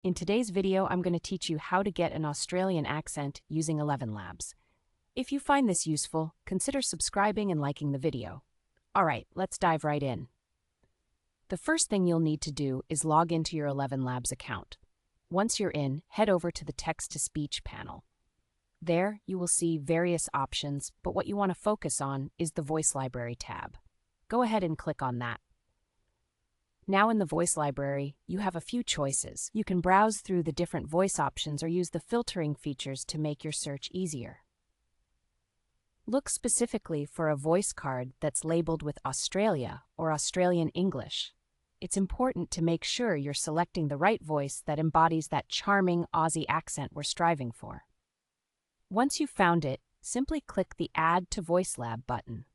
In today's video, I'm going to teach you how to get an Australian accent using ElevenLabs. If you find this useful, consider subscribing and liking the video. Alright, let's dive right in. The first thing you'll need to do is log into your ElevenLabs account. Once you're in, head over to the Text-to-Speech panel. There, you will see various options, but what you want to focus on is the Voice Library tab. Go ahead and click on that. Now in the voice library, you have a few choices. You can browse through the different voice options or use the filtering features to make your search easier. Look specifically for a voice card that's labeled with Australia or Australian English. It's important to make sure you're selecting the right voice that embodies that charming Aussie accent we're striving for. Once you've found it, simply click the Add to VoiceLab button.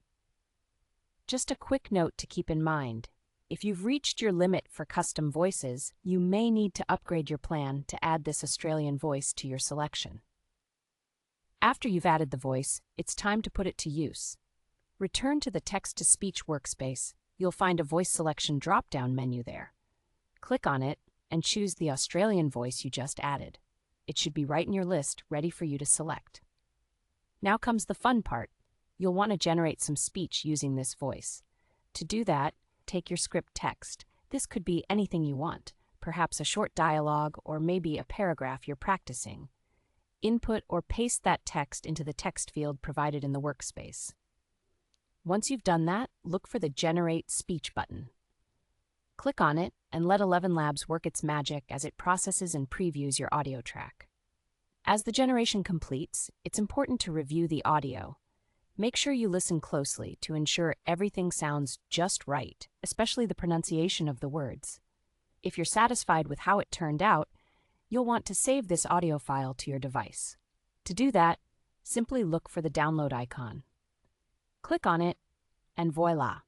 Just a quick note to keep in mind. If you've reached your limit for custom voices, you may need to upgrade your plan to add this Australian voice to your selection. After you've added the voice, it's time to put it to use. Return to the Text-to-Speech workspace. You'll find a voice selection drop-down menu there. Click on it and choose the Australian voice you just added. It should be right in your list, ready for you to select. Now comes the fun part. You'll want to generate some speech using this voice. To do that, take your script text. This could be anything you want, perhaps a short dialogue or maybe a paragraph you're practicing. Input or paste that text into the text field provided in the workspace. Once you've done that, look for the Generate Speech button. Click on it and let ElevenLabs work its magic as it processes and previews your audio track. As the generation completes, it's important to review the audio. Make sure you listen closely to ensure everything sounds just right, especially the pronunciation of the words. If you're satisfied with how it turned out, you'll want to save this audio file to your device. To do that, simply look for the download icon. Click on it, and voila!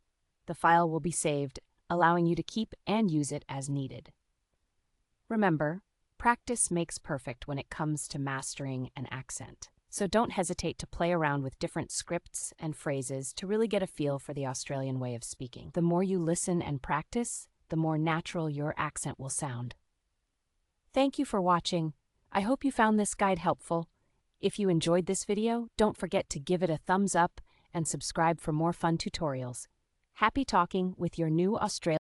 The file will be saved, allowing you to keep and use it as needed. Remember, practice makes perfect when it comes to mastering an accent. So don't hesitate to play around with different scripts and phrases to really get a feel for the Australian way of speaking. The more you listen and practice, the more natural your accent will sound. Thank you for watching. I hope you found this guide helpful. If you enjoyed this video, don't forget to give it a thumbs up and subscribe for more fun tutorials. Happy talking with your new Australian